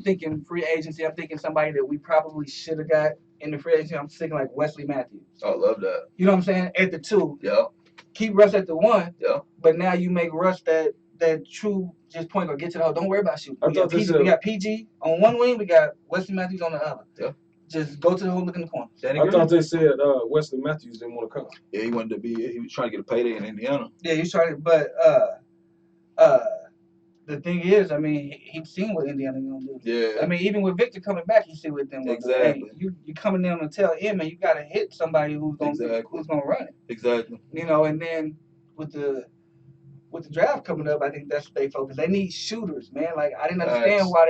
thinking free agency. I'm thinking somebody that we probably should have got in the free agency. I'm thinking like Wesley Matthews. I love that. You know what I'm saying? At the 2. Yeah. Keep Russ at the 1. Yeah. But now you make Russ that true just point guard. Get to the hole. Don't worry about shooting. We got PG on one wing. We got Wesley Matthews on the other. Yeah. Just go to the hole, look in the corner. I thought they said Wesley Matthews didn't want to come. Yeah, he wanted to be. He was trying to get a payday in Indiana. Yeah, he was trying to. But the thing is, I mean, he's seen what Indiana gonna do. Yeah. I mean, even with Victor coming back, you see what them. Exactly. Hey, you coming in on the tail end, man. You gotta hit somebody who's gonna run it. Exactly. You know, and then with the draft coming up, I think that's what they focus. They need shooters, man. Like I didn't understand why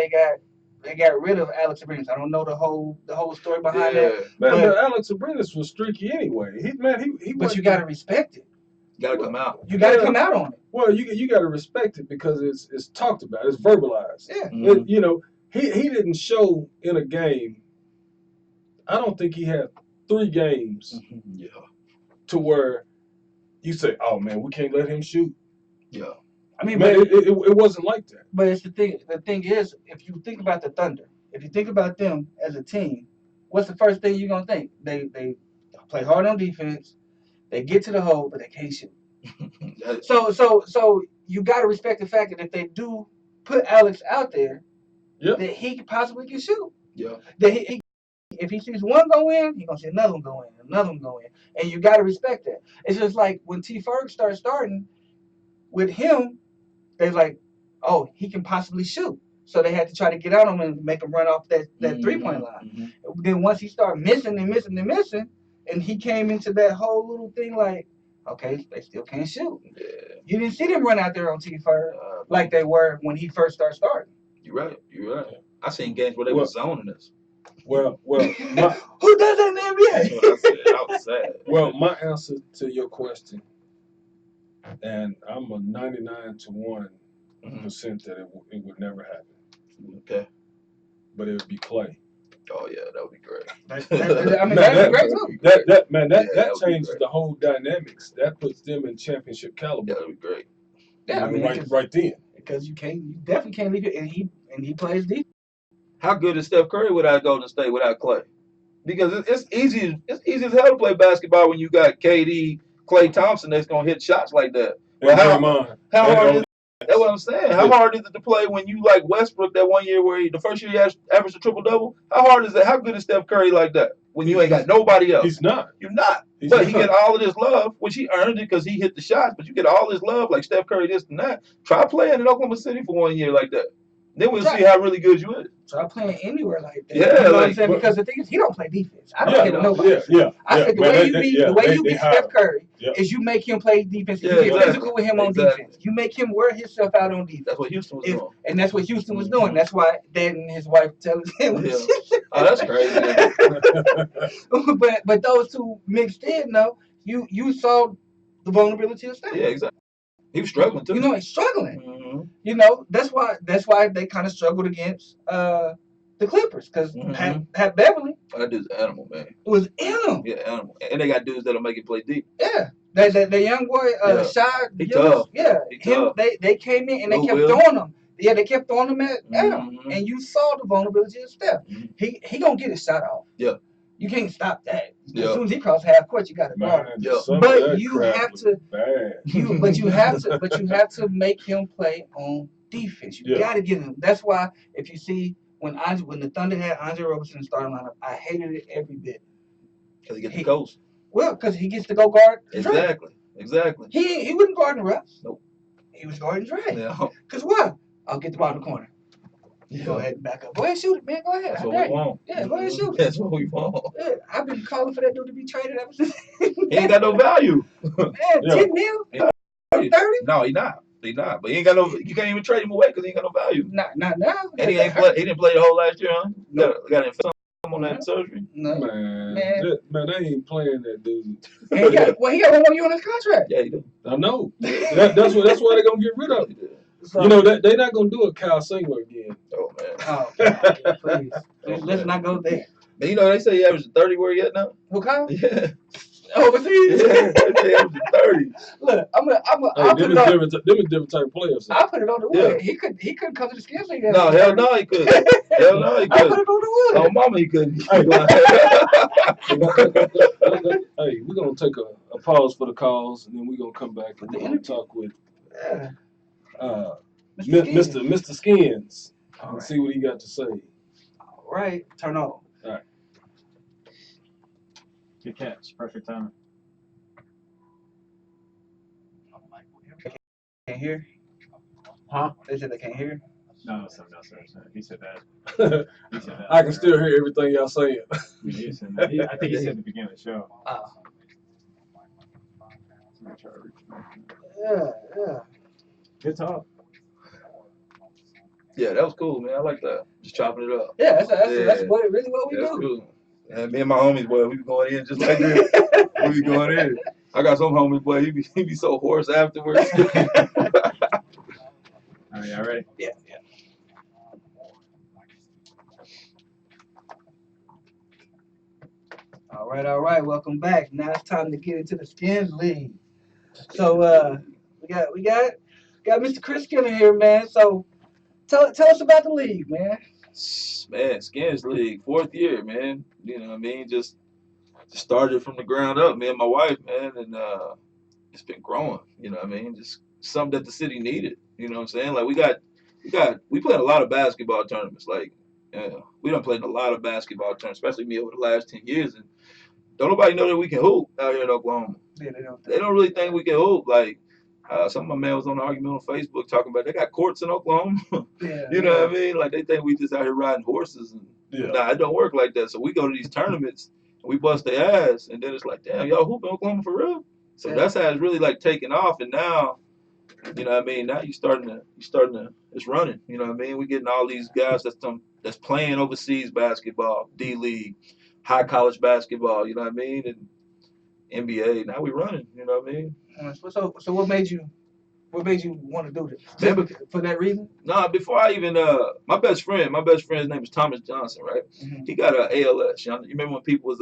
they got rid of Alex Abrines. I don't know the whole story behind that. Man, but Alex Abrines was streaky anyway. He but you gotta respect it. You gotta come out. You gotta come out on it. Well, you gotta respect it because it's talked about. It's verbalized. Yeah. Mm-hmm. You know, he didn't show in a game. I don't think he had 3 games. Yeah. To where you say, "Oh man, we can't let him shoot." Yeah. I mean, man, it wasn't like that. But it's the thing. The thing is, if you think about the Thunder, if you think about them as a team, what's the first thing you're gonna think? They play hard on defense. They get to the hole, but they can't shoot. So you got to respect the fact that if they do put Alex out there, that he possibly can shoot. Yeah. That if he sees one go in, he's gonna see another one go in, another one go in, and you got to respect that. It's just like when Teamfrogg starting with him, they're like, oh, he can possibly shoot. So they had to try to get out on him and make him run off that 3-point line. Mm-hmm. Then once he started missing, and he came into that whole little thing like, okay, they still can't shoot. Yeah. You didn't see them run out there on Teamfrogg like they were when he first starting. You're right. I seen games where they were zoning us. Well, who does that in the NBA? That's what I said. I was sad. Well, my answer to your question, and I'm a 99 to 1% that it would never happen. Okay. But it would be Clay. Oh yeah, that would be great. That'd be great too. That changes the whole dynamics. That puts them in championship caliber. That would be great. Yeah, I mean, right then. Because you definitely can't leave it, and he plays deep. How good is Steph Curry without Golden State without Clay? Because it's easy as hell to play basketball when you got KD, Klay Thompson that's gonna hit shots like that. Well, how hard is that's what I'm saying. How hard is it to play when you like Westbrook that one year where the first year he averaged a triple-double? How hard is it? How good is Steph Curry like that when you ain't got nobody else? He's not. You're not. But he get all of this love, which he earned it because he hit the shots. But you get all this love like Steph Curry, this and that. Try playing in Oklahoma City for 1 year like that. Then we'll see how really good you is. Try playing anywhere like that. Yeah, you know what I'm saying? Because the thing is, he don't play defense. I don't care nobody. I said the way you beat Steph Curry is you make him play defense. You get physical with him on defense. You make him wear himself out on defense. That's what Houston was doing. And that's what Houston was doing. That's why Dad and his wife telling him. Yeah. Oh, that's crazy. but those two mixed in, though, you saw the vulnerability of Steph. Yeah, exactly. He was struggling too. You know, he's struggling. Mm-hmm. You know, that's why they kind of struggled against the Clippers because Pat Beverly. That dude's an animal, man. Was in him. Yeah, animal. And they got dudes that'll make it play deep. Yeah. The young boy, Shy. He tough. Yeah. Tough. They came in and they kept throwing him. Yeah, they kept throwing him at him. And you saw the vulnerability of Steph. He gonna get his shot off. Yeah. You can't stop that. As soon as he crosses half court, you got to guard. But you have to make him play on defense. You got to get him. That's why if you see when the Thunder had Andre Roberson in the starting lineup, I hated it every bit. Because he gets the coast. Well, because he gets to go guard. Exactly. He wasn't guarding Russ. Nope. He was guarding Dre. Yeah. Because what? I'll get the ball in the corner. You go ahead and back up. Go ahead and shoot it, man. Go ahead. That's what we want. Yeah, go ahead and shoot it. That's what we want. Yeah, I've been calling for that dude to be traded ever since. He ain't got no value. Man, 10 mil? 30? No, he not. But he ain't got no. You can't even trade him away because he ain't got no value. Not now. And he didn't play the whole last year, huh? Got infection on that surgery. No. Man, they ain't playing that dude. He got one more year on his contract. Yeah, he do. I know. That's why they're gonna get rid of it. So, you know that they're not gonna do a Kyle Singler again. Oh man. Oh, God, please. Let's not go there. But you know they say he averaged 30 where he at now. Who, Kyle? Yeah. Overseas? Yeah, they averaging 30. Look, Hey, them is different type of players. I put it on the wood. Yeah. He couldn't come to the Skinz League. No, hell no, he couldn't. Hell no, he I put couldn't. it on the wood. Oh, mama, he couldn't. Hey, we're gonna take a pause for the calls, and then we're gonna come back and we're gonna talk with Mr. Skinz and see what he got to say. All right, turn on. All right. Good catch. Perfect timing. Can't hear? Huh? They said they can't hear? No, something else. He said that. He said that. I can still hear everything y'all saying. He said that. I think he said at the beginning of the show. Yeah. Good talk. Yeah, that was cool, man. I like that. Just chopping it up. Yeah, that's what we That's do. cool. And me and my homies, boy, we be going in just like this. We be going in. I got some homies, boy, he be so hoarse afterwards. All right, y'all ready? Yeah. All right. Welcome back. Now it's time to get into the Skinz League. So we got Mr. Chris Skinner here, man. So tell us about the league, man. Man, Skinz League, 4th year, man. You know what I mean? Just started from the ground up, me and my wife, man, and it's been growing. You know what I mean? Just something that the city needed. You know what I'm saying? Like we played a lot of basketball tournaments. Like we done played in a lot of basketball tournaments, especially me over the last 10 years. And don't nobody know that we can hoop out here in Oklahoma. Yeah, they don't really think we can hoop. Like some of my man was on an argument on Facebook talking about they got courts in Oklahoma. You know what I mean? Like they think we just out here riding horses. And nah, it don't work like that. So we go to these tournaments and we bust their ass, and then it's like, damn, y'all hoop in Oklahoma for real? So that's how it's really like taking off. And now, you know what I mean? Now you starting to it's running. You know what I mean? We getting all these guys that's playing overseas basketball, D League, high college basketball. You know what I mean? And NBA. Now we running. You know what I mean? So what made you want to do this? Just for that reason? Nah, before I even my best friend's name is Thomas Johnson, right? Mm-hmm. He got a ALS. You remember when people was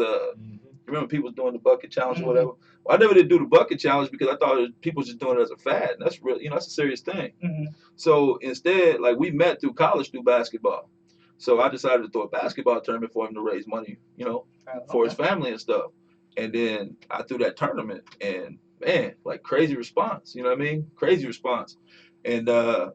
doing the bucket challenge or whatever? Well, I never did do the bucket challenge because I thought people was just doing it as a fad. And that's real, that's a serious thing. Mm-hmm. So instead, like we met through college through basketball. So I decided to throw a basketball tournament for him to raise money, for his family and stuff. And then I threw that tournament, and man, like crazy response. You know what I mean? Crazy response. And at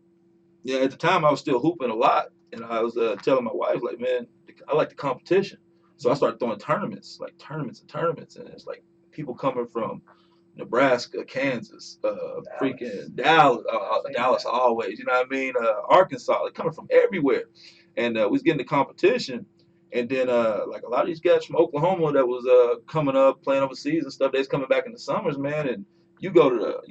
the time I was still hooping a lot, and I was telling my wife, like, man, I like the competition. So I started throwing tournaments, and it's like people coming from Nebraska, Kansas, freaking Dallas always, you know what I mean? Arkansas, like coming from everywhere. And we was getting the competition. And then like a lot of these guys from Oklahoma that was coming up, playing overseas and stuff, they was coming back in the summers, man. And you go to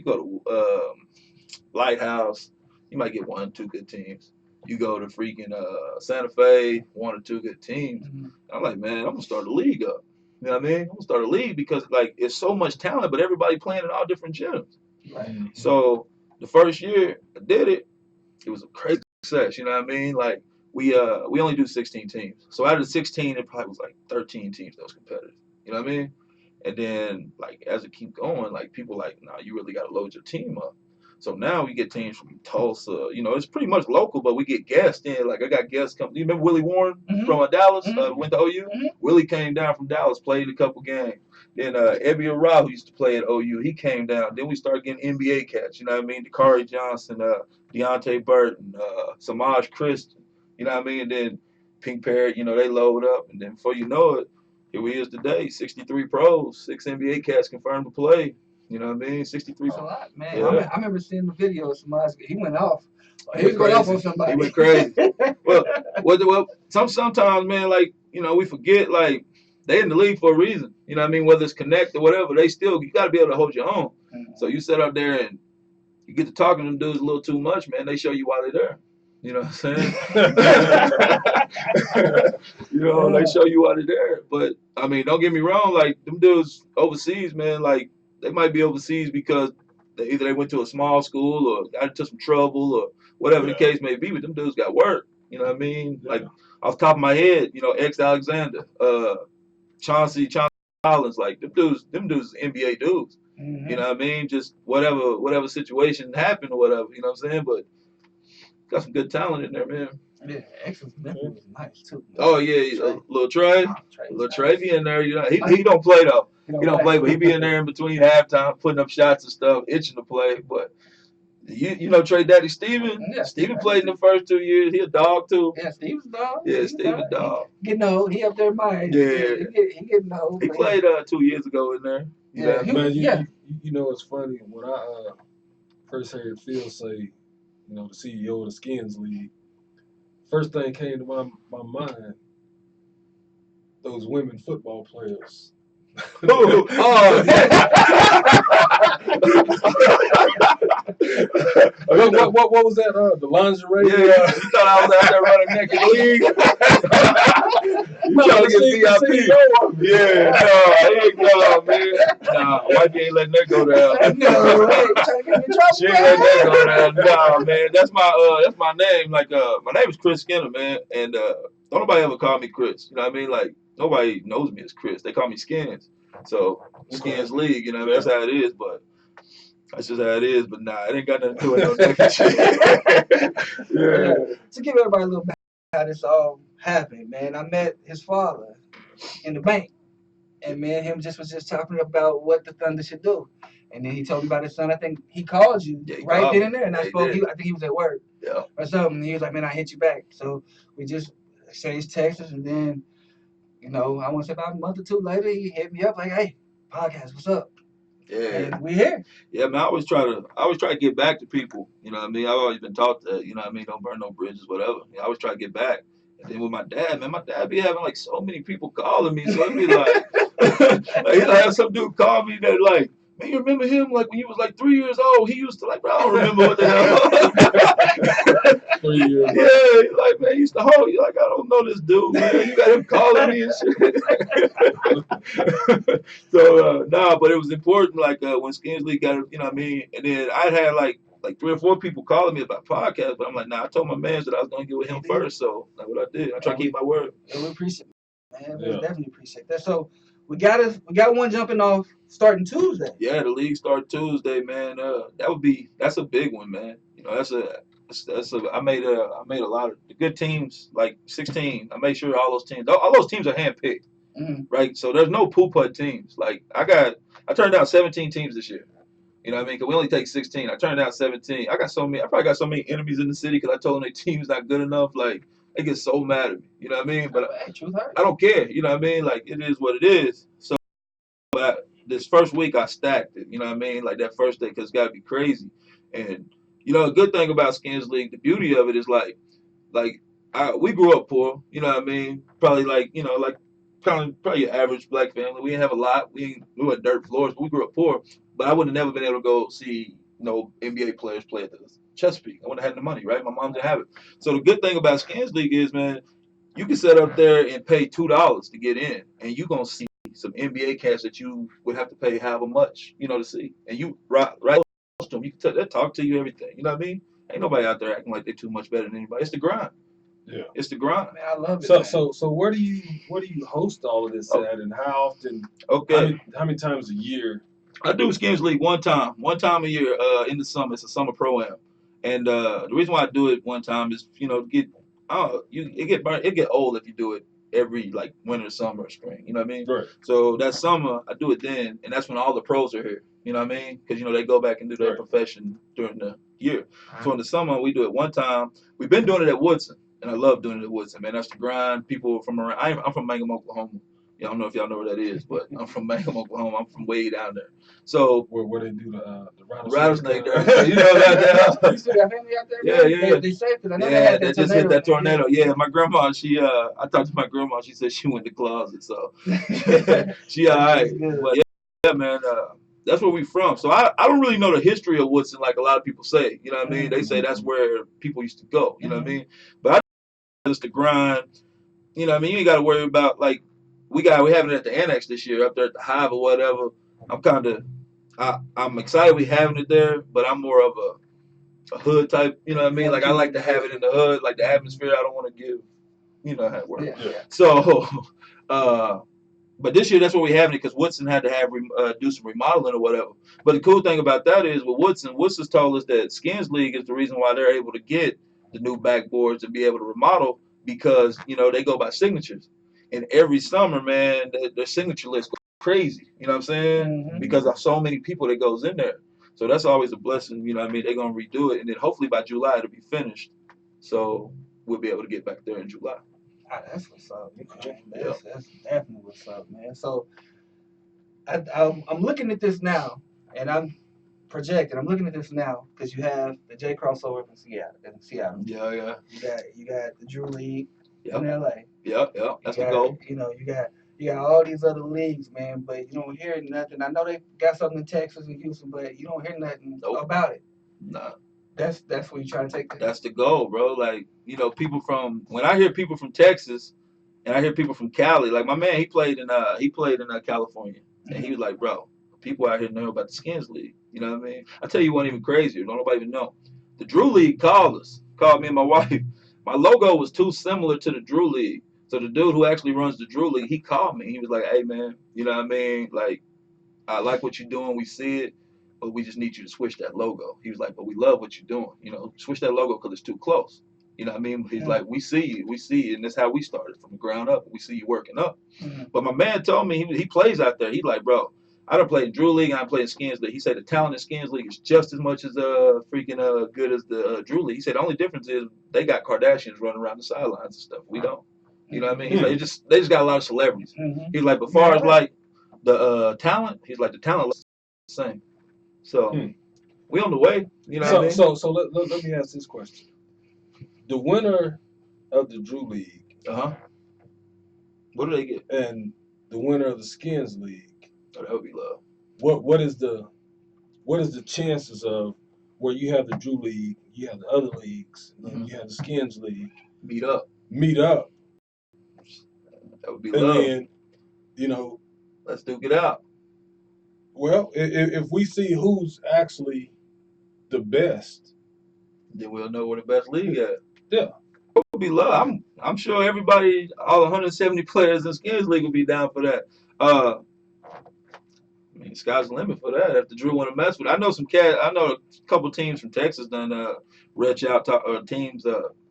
Lighthouse, you might get 1-2 good teams. You go to freaking Santa Fe, 1 or 2 good teams. Mm-hmm. I'm like, man, I'm gonna start a league up. You know what I mean? I'm gonna start a league because like it's so much talent, but everybody playing in all different gyms. Right. So the first year I did it, it was a crazy success. You know what I mean? Like we only do 16 teams. So out of the 16, it probably was like 13 teams that was competitive. You know what I mean? And then like as it keep going, like people like, nah, you really gotta load your team up. So now we get teams from Tulsa. It's pretty much local, but we get guests in. Like I got guests come. You remember Willie Warren from Dallas? Went to OU. Mm-hmm. Willie came down from Dallas, played a couple games. Then Ebby Arah, who used to play at OU, he came down. Then we started getting NBA cats. You know what I mean? Dakari Johnson, Deontay Burton, Samaj Christian. You know what I mean? And then Pink Parrot, they load up. And then before you know it, here we is today, 63 pros, 6 NBA cats confirmed to play. You know what I mean? 63. That's a lot, man. Yeah. I remember seeing the video of somebody. He went off. He was going off on somebody. He went crazy. well, sometimes, man, like, we forget, like, they in the league for a reason. You know what I mean? Whether it's connect or whatever, you got to be able to hold your own. Mm-hmm. So you sit out there and you get to talking to them dudes a little too much, man. They show you why they're there. You know what I'm saying? They show you why they're there. But, I mean, don't get me wrong. Like, them dudes overseas, man, like, they might be overseas because either they went to a small school or got into some trouble or whatever the case may be, but them dudes got work. You know what I mean? Yeah. Like off the top of my head, ex-Alexander, Chauncey Collins, like them dudes NBA dudes. Mm-hmm. You know what I mean? Just whatever situation happened or whatever, you know what I'm saying? But got some good talent in there, man. Yeah, X's nephew was nice too. Oh yeah, Trey. little Trey. Little Trey be in there, you know. He don't play though. He don't play, but he be in there in between halftime, putting up shots and stuff, itching to play. But you know Trey Daddy Steven? Yeah, Steven played in the first 2 years. He a dog too. Yeah, Steven's dog. Yeah, Steven dog. He getting old. He up there my age. Yeah. He getting old. He played 2 years ago in there. Yeah, man, you know it's funny when I first heard Phil say, you know, the CEO of the Skinz League. First thing came to my mind, those women football players. Oh, what was that? The lingerie? Yeah, you thought I was out there running naked league? You trying to get VIP? Yeah, no, man. Nah, wifey ain't letting that go down. No, hey, trying to get me in trouble. She ain't letting that go down. Nah, man. That's my name. Like, my name is Chris Skinner, man. And don't nobody ever call me Chris. You know what I mean? Like, nobody knows me as Chris. They call me Skinz. So Skinz League, you know, that's how it is. But that's just how it is. But nah, it ain't got nothing to do with no naked shit. Yeah. To give everybody a little back how this all happened, man. I met his father in the bank, and me and him was just talking about what the Thunder should do. And then he told me about his son. I think he called you right then and there, and I spoke. I think he was at work or something. And he was like, "Man, I hit you back." So we just exchanged texts, and then, you know, I want to say about a month or two later, he hit me up like, "Hey, podcast, what's up?" Yeah, and we here. Yeah, man. I always try to get back to people. You know what I mean? I've always been taught that. You know what I mean? Don't burn no bridges, whatever. You know, I always try to get back. And then with my dad, man, my dad be having like so many people calling me, so it'd be like, he'll have some dude call me that like, man, you remember him like when he was like 3 years old? He used to like, bro, I don't remember what the hell. 3 years. Yeah, he's like, man, he used to hold you. Like, I don't know this dude, man. You got him calling me and shit. So, nah, but it was important, like, when Skinz League got, you know what I mean? And then I had like 3 or 4 people calling me about podcasts, but I'm like, nah, I told my man that I was going to get with him first. So, that's what I did. I try to keep my word. Yeah, we appreciate it, man. We definitely appreciate that. So, we got one jumping off starting Tuesday. Yeah, the league start Tuesday, man. That's a big one, man. You know, I made a lot of the good teams, like 16. I made sure all those teams are handpicked, right? So there's no poo-put teams. Like I turned down 17 teams this year. You know what I mean? Because we only take 16. I turned down 17. I probably got so many enemies in the city because I told them their team's not good enough. Like they get so mad at me. You know what I mean? But I don't care. You know what I mean? Like it is what it is. So this first week I stacked it. You know what I mean? Like that first day, because it's got to be crazy. And you know, a good thing about Skinz League, the beauty of it is we grew up poor. You know what I mean? Probably probably your average black family. We didn't have a lot. We had dirt floors, but we grew up poor. But I would have never been able to go see NBA players play at the Chesapeake. I wouldn't have had the money, right? My mom didn't have it. So the good thing about Skinz League is, man, you can sit up there and pay $2 to get in, and you're gonna see some NBA cats that you would have to pay however much, to see. And you right to them, you can talk to you, everything. You know what I mean? Ain't nobody out there acting like they're too much better than anybody. It's the grind. Yeah, it's the grind. Man, I love it. So where do you host all of this at, and how often? Okay. How many times a year? I do Skinz League one time a year in the summer. It's a summer pro-am. And the reason why I do it one time is, it get old if you do it every winter, summer, spring. You know what I mean? Right. So that summer I do it then, and that's when all the pros are here. You know what I mean? Because they go back and do their profession during the year. So in the summer we do it one time. We've been doing it at Woodson, and I love doing it at Woodson. Man, that's the grind. People from around. I'm from Mangum, Oklahoma. I don't know if y'all know where that is, but I'm from Mangum, Oklahoma. I'm from way down there. So where they do the rattlesnake there. So you know about that? You still got family out there? Yeah. They safe because I know they had that just hit that tornado. Yeah, my grandma. I talked to my grandma. She said she went to closet, so she all right. But yeah, man. That's where we from. So I don't really know the history of Woodson like a lot of people say. You know what I mean? They say that's where people used to go. You know what I mean? But I just the grind. You know what I mean? You ain't got to worry about we having it at the Annex this year up there at the Hive or whatever. I'm excited we having it there, but I'm more of a hood type. You know what I mean? Like I like to have it in the hood, like the atmosphere. I don't want to give. You know how it works. Yeah. So But this year, that's what we're having it because Woodson had to do some remodeling or whatever. But the cool thing about that is with Woodson's told us that Skinz League is the reason why they're able to get the new backboards and be able to remodel because they go by signatures. And every summer, man, their signature list goes crazy. You know what I'm saying? Mhm. Because of so many people that goes in there. So that's always a blessing. You know what I mean? They're gonna redo it, and then hopefully by July it'll be finished. So we'll be able to get back there in July. That's what's up. Yeah. That's definitely what's up, man. So I'm looking at this now, and I'm projected. I'm looking at this now because you have the J crossover up in Seattle. Yeah. You got the Drew League Yep. in LA. Yep. That's the goal. You got all these other leagues, man, but you don't hear nothing. I know they got something in Texas and Houston, but you don't hear nothing about it. Nah. That's what you trying to take. That's the goal, bro. Like, when I hear people from Texas and I hear people from Cali, like my man, he played in California, and he was like, bro, people out here know about the Skinz League. You know what I mean? I tell you one even crazier. Don't nobody even know. The Drew League called me and my wife. My logo was too similar to the Drew League. So the dude who actually runs the Drew League, he called me. He was like, hey, man, you know what I mean? Like, I like what you're doing. We see it, but we just need you to switch that logo. He was like, but we love what you're doing. Switch that logo because it's too close. You know what I mean? He's like, we see you, and that's how we started from the ground up. We see you working up. Mm-hmm. But my man told me he plays out there. He's like, bro, I done played in Drew League and I played in Skinz League. He said the talent in Skinz League is just as much as freaking good as the Drew League. He said the only difference is they got Kardashians running around the sidelines and stuff. We don't. You know what I mean? He's like, they just got a lot of celebrities. Mm-hmm. He's like, but far as like the talent, he's like the talent is the same. So we on the way. You know what I mean? So let me ask this question: the winner of the Drew League, what do they get? And the winner of the Skinz League, that would be love. What is the chances of where you have the Drew League, you have the other leagues, and you have the Skinz League meet up? That would be love. And then, let's duke it out. Well, if we see who's actually the best, then we'll know where the best league at. Yeah. It would be love. I'm sure everybody, all 170 players in Skinz League would be down for that. I mean, sky's the limit for that. If the Drew want to mess with it. I know a couple teams from Texas done reach out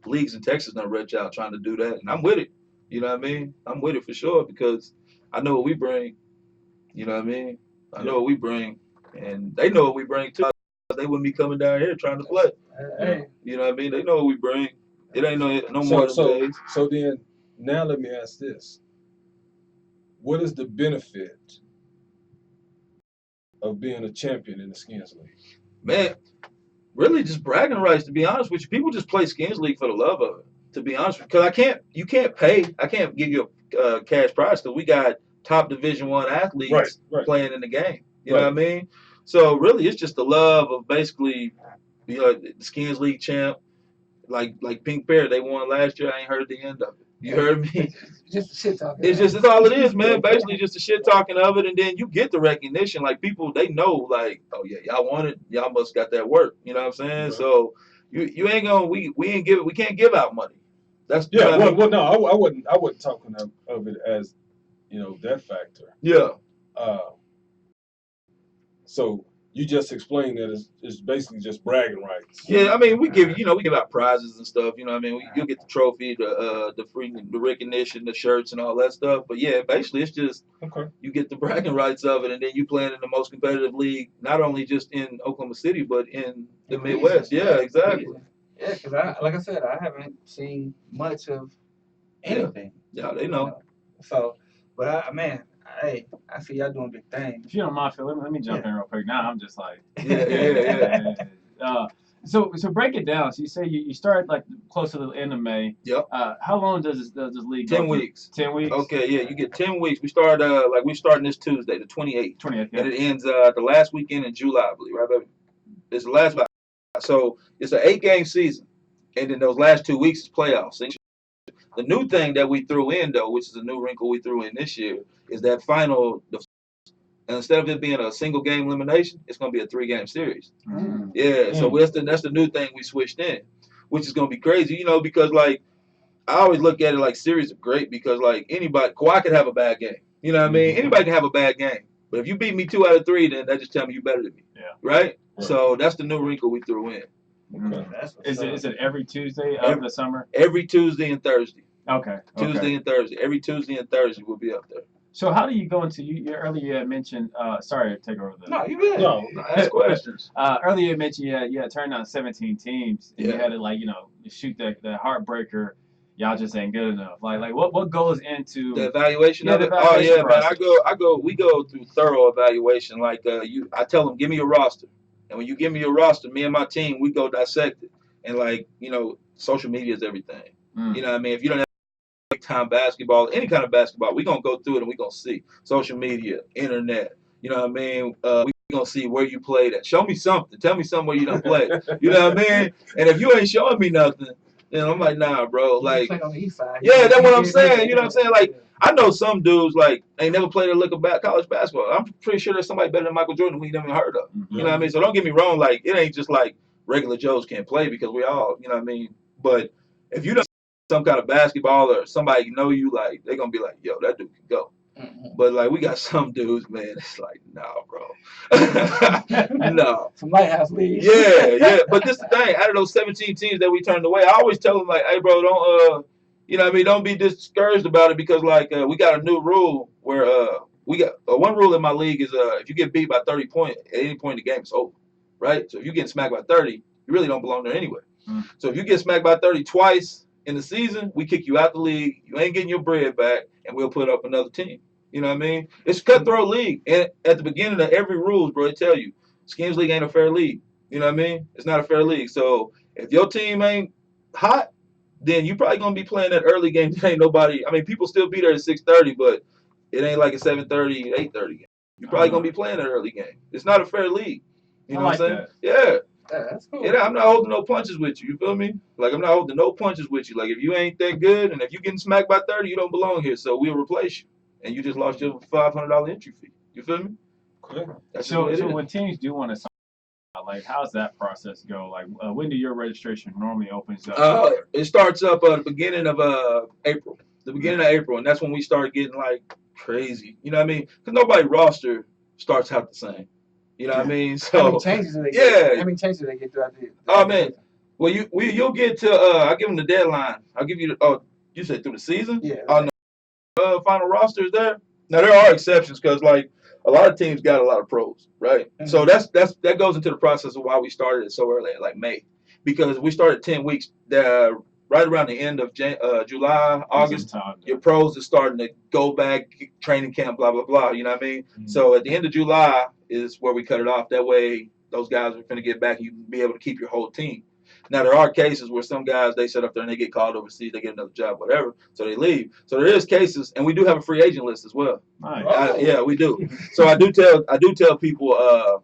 leagues in Texas done reach out trying to do that, and I'm with it. You know what I mean? I'm with it for sure because I know what we bring. You know what I mean? I know what we bring, and they know what we bring too. They wouldn't be coming down here trying to play. Hey. You know what I mean? They know what we bring. It ain't no more days. So then, now let me ask this: what is the benefit of being a champion in the Skinz League? Man, really just bragging rights. To be honest with you, people just play Skinz League for the love of it. To be honest, because I can't give you a cash prize because we got top Division I athletes playing in the game. You know what I mean? So really, it's just the love of basically, the Skinz League champ, like Pink Bear. They won last year. I ain't heard the end of it. You heard me? Just shit talking. It's all it is, man. Basically, just the shit talking of it, and then you get the recognition. Like people, they know, like, oh yeah, y'all want it. Y'all must got that work. You know what I'm saying? Right. So you ain't gonna we can't give out money. That's no, I wasn't talking of it as that factor. Yeah. So you just explained that it's basically just bragging rights. Yeah, I mean we give out prizes and stuff. You know what I mean? You'll get the trophy, the recognition, the shirts, and all that stuff. But yeah, basically it's just you get the bragging rights of it, and then you playing in the most competitive league, not only just in Oklahoma City, but in the Midwest. Yeah, exactly. Yeah, because like I said, I haven't seen much of anything. Yeah, they know. So, but I see y'all doing big things. If you don't mind, Phil, let me jump in real quick. Now I'm just like, yeah. So break it down. So you say you start like close to the end of May. Yep. How long does this league 10 weeks. 10 weeks. Okay, yeah, you get 10 weeks. We start we're starting this Tuesday, the 28th. 28th. Yeah. And it ends the last weekend in July, I believe, right, baby? It's the last. So it's an 8-game season, and then those last 2 weeks is playoffs. And the new thing that we threw in, though, which is a new wrinkle we threw in this year, is that and instead of it being a single game elimination, it's going to be a 3-game series. Mm. Yeah, so that's the new thing we switched in, which is going to be crazy, because like I always look at it like series are great because like Kawhi could have a bad game. You know what I mean? Anybody can have a bad game. But if you beat me 2 out of 3, then that just tell me you better than me. Yeah. Right? So that's the new wrinkle we threw in. Okay. Is it every Tuesday of the summer? Every Tuesday and Thursday. Okay. Tuesday and Thursday. Every Tuesday and Thursday we'll be up there. So how do you go into you earlier you had mentioned sorry to take over the No, you good. No, ask questions. Earlier you mentioned you had turned on 17 teams and you had to shoot the heartbreaker. Y'all just ain't good enough. Like what goes into the evaluation of it? Evaluation process. Man. We go through thorough evaluation. Like I tell them, give me your roster. And when you give me your roster, me and my team, we go dissect it. And social media is everything. You know what I mean? If you don't have big time basketball, any kind of basketball, we're gonna go through it and we're gonna see social media, internet, you know what I mean? We're gonna see where you played at. Show me something. Tell me something where you don't play. You know what I mean? And if you ain't showing me nothing, then I'm like, nah, bro. Like, on the east side. yeah, that's what I'm saying. You know what I'm saying? Like, I know some dudes like ain't never played a lick of college basketball. I'm pretty sure there's somebody better than Michael Jordan we never heard of. You know what I mean? So don't get me wrong. Like, it ain't just like regular Joes can't play because we all, you know what I mean? But if you don't some kind of basketball or somebody know you, like, they're gonna be like, yo, that dude can go. But like we got some dudes, man, it's like, nah, bro. No. Some lighthouse leagues. Yeah. But this is the thing, out of those 17 teams that we turned away, I always tell them like, hey bro, don't you know what I mean, don't be discouraged about it because like we got a new rule where we got one rule in my league is if you get beat by 30 points at any point in the game, it's over. Right? So if you get smacked by 30, you really don't belong there anyway. So if you get smacked by 30 twice in the season, we kick you out the league. You ain't getting your bread back, and we'll put up another team. You know what I mean? It's a cutthroat league. And at the beginning of every rules, bro, it tell you, Skinz League ain't a fair league. You know what I mean? It's not a fair league. So if your team ain't hot, then you probably going to be playing that early game. There ain't nobody. I mean, people still be there at 6:30, but it ain't like a 7:30, 8:30 game. You're probably going to be playing that early game. It's not a fair league. You know what I'm saying? That. Yeah. Yeah, that's cool. Yeah, I'm not holding no punches with you. You feel me? Like, I'm not holding no punches with you. Like, if you ain't that good and if you getting smacked by 30, you don't belong here. So we'll replace you. And you just lost your $500 entry fee. You feel me? Okay. So when teams do want to sign, like, how's that process go? Like, when do your registration normally opens up? It starts up at the beginning of April. The beginning of April. And that's when we start getting, like, crazy. You know what I mean? Because nobody roster starts out the same. You know what I mean? So how many changes do they get? How many changes do they get throughout the Oh man. Well you'll get to I'll give them the deadline. I'll give you you said through the season? Yeah. Final roster is there. Now there are exceptions because like a lot of teams got a lot of pros, right? So that goes into the process of why we started it so early, like May. Because we started 10 weeks right around the end of July, August, your pros are starting to go back, training camp, blah, blah, blah. You know what I mean? So at the end of July is where we cut it off. That way those guys are going to get back and you can be able to keep your whole team. Now, there are cases where some guys, they sit up there and they get called overseas, they get another job, whatever, so they leave. So there is cases, and we do have a free agent list as well. Nice. Yeah, we do. So I do tell people,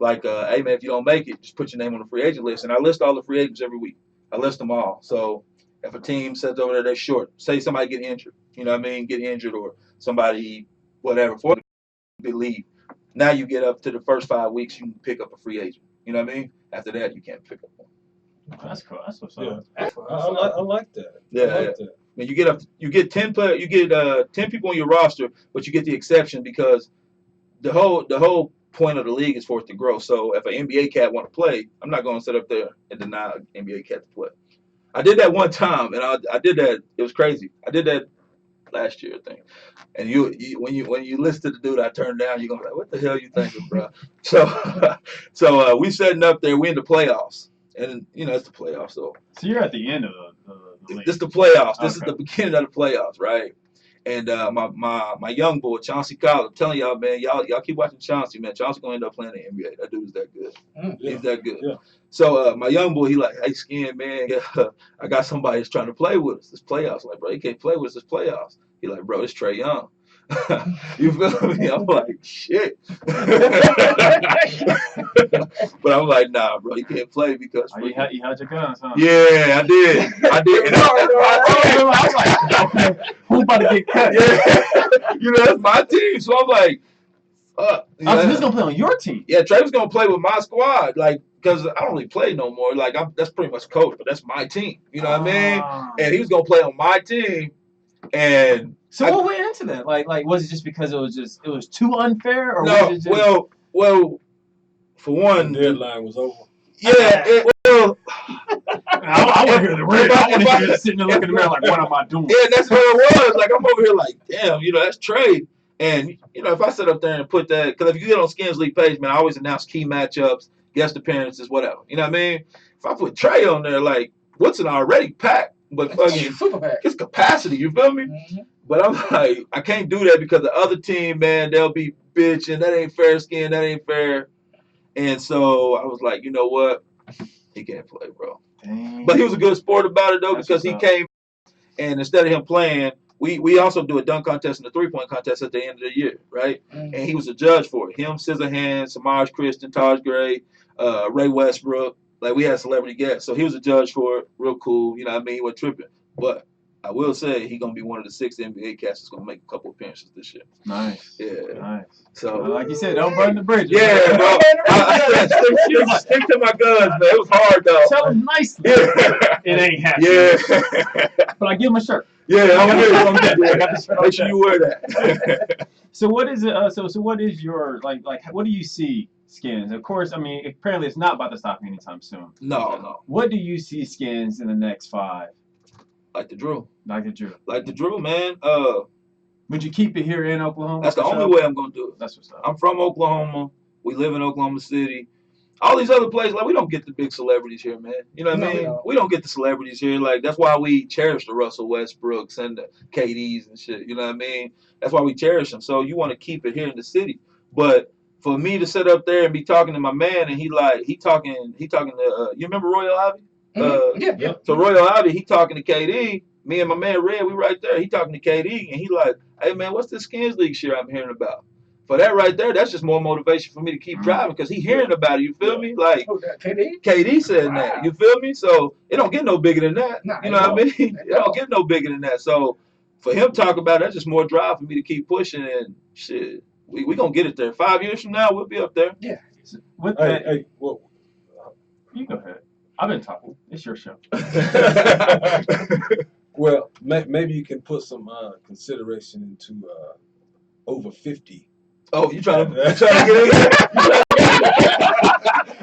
hey, man, if you don't make it, just put your name on the free agent list. And I list all the free agents every week. I list them all. So if a team says over there they're short, say somebody get injured, you know what I mean, get injured or somebody, whatever, for they leave. Now you get up to the first 5 weeks, you can pick up a free agent. You know what I mean? After that, you can't pick up one. That's cool. That's what's up. Yeah. I like that. Yeah. I like that. And you get 10 players, you get 10 people on your roster, but you get the exception because the whole point of the league is for it to grow. So if an NBA cat want to play, I'm not going to sit up there and deny an NBA cat to play. I did that one time, and I did that. It was crazy. I did that last year, I think. And when you listen to the dude I turned down, you're gonna be like, what the hell you thinking, bro? So we setting up there. We in the playoffs, and it's the playoffs. So you're at the end of the league. This is the playoffs. This is the beginning of the playoffs, right? And my young boy Chauncey Collar, I'm telling y'all, man, y'all keep watching Chauncey, man. Chauncey gonna end up playing in the NBA. That dude is that good. He's that good. Yeah. So my young boy, he like, hey, Skin, man, I got somebody that's trying to play with us. This playoffs. I'm like, bro, he can't play with us. This playoffs. He like, bro, it's Trae Young. You feel me? I'm like, shit. But I'm like, nah, bro, he can't play because you had your guns, huh? Yeah, I did. And I was like, okay, who about to get cut? Yeah. That's my team. So I'm like, so he's gonna play on your team. Yeah, Trey was gonna play with my squad, like, because I don't really play no more. Like, that's pretty much coach, but that's my team. You know what I mean? And he was gonna play on my team. And so what went into that? Like was it just because it was too unfair, or no? was it just... Well, for one, the deadline was over. Yeah, well. I want to hear the real. I want to hear you sitting there looking in the mirror like, what am I doing? Yeah, that's what it was. Like, I'm over here like, damn, that's trade. And, if I sit up there and put that, because if you get on Skinz League page, man, I always announce key matchups, guest appearances, whatever. You know what I mean? If I put Trey on there, like, Woodson already packed, but fucking his capacity, you feel me? Mm-hmm. But I'm like, I can't do that because the other team, man, they'll be bitching. That ain't fair, Skin. That ain't fair. And so I was like, you know what? He can't play, bro. Dang. But he was a good sport about it, though, because he came, and instead of him playing, we also do a dunk contest and a three-point contest at the end of the year, right? Mm-hmm. And he was a judge for it. Him, Scissorhands, Samaj Christian, Taj Gray, Ray Westbrook. Like, we had celebrity guests. So he was a judge for it. Real cool. You know what I mean? He was tripping. But I will say he's going to be one of the 6 NBA cats that's going to make a couple appearances this year. Nice. Yeah. Nice. So, like you said, don't burn the bridges. Yeah, bro. Stick to my guns, man. It was hard, though. Tell him nicely. Yeah. It ain't happening. Yeah. But I give him a shirt. Yeah, I got the shirt. Make sure you wear that. So what is it? So what is your like? What do you see, Skinz? Of course, I mean, apparently it's not about to stop anytime soon. No. What do you see, Skinz, in the next 5? Like the drill. Like the drill, man. Would you keep it here in Oklahoma? That's the only way I'm gonna do it. That's what's up. I'm from Oklahoma. We live in Oklahoma City. All these other places, like, we don't get the big celebrities here, man. You know what I mean? No. We don't get the celebrities here. Like, that's why we cherish the Russell Westbrooks and the KDs and shit. You know what I mean? That's why we cherish them. So you want to keep it here in the city. But for me to sit up there and be talking to my man, and he talking to you remember Royal Ivy? Yeah. So Royal Ivy, he talking to KD. Me and my man Red, we right there. He talking to KD, and he like, hey man, what's this Skinz League shit I'm hearing about? For that right there, that's just more motivation for me to keep driving because he hearing about it. You feel me? Like, KD said that. You feel me? So it don't get no bigger than that. You know what I mean? It don't get no bigger than that. So for him talk about it, that's just more drive for me to keep pushing, and shit, we gonna get it there. 5 years from now, we'll be up there. Yeah. Hey, well, you go ahead. I've been talking. It's your show. Well, maybe you can put some consideration into over 50. Oh, you trying to get in?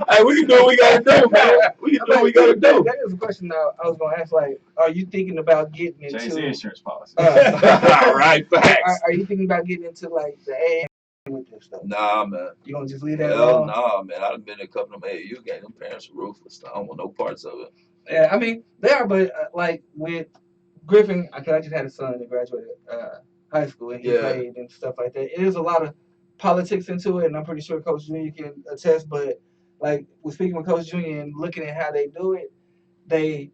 Hey, we can do what we gotta do, man. We can do what we gotta do. That is a question I was gonna ask. Like, are you thinking about getting into Jay-Z insurance policy? Right, facts. Are you thinking about getting into like the A with this stuff? Nah, man. You gonna just leave that alone? Nah, man. I've been in a couple of them AAU games. Them parents were ruthless. I don't want no parts of it. Yeah, I mean they are, but like with Griffin, I just had a son that graduated high school and he played and stuff like that. It is a lot of politics into it, and I'm pretty sure Coach Junior can attest. But like, with speaking with Coach Junior and looking at how they do it, they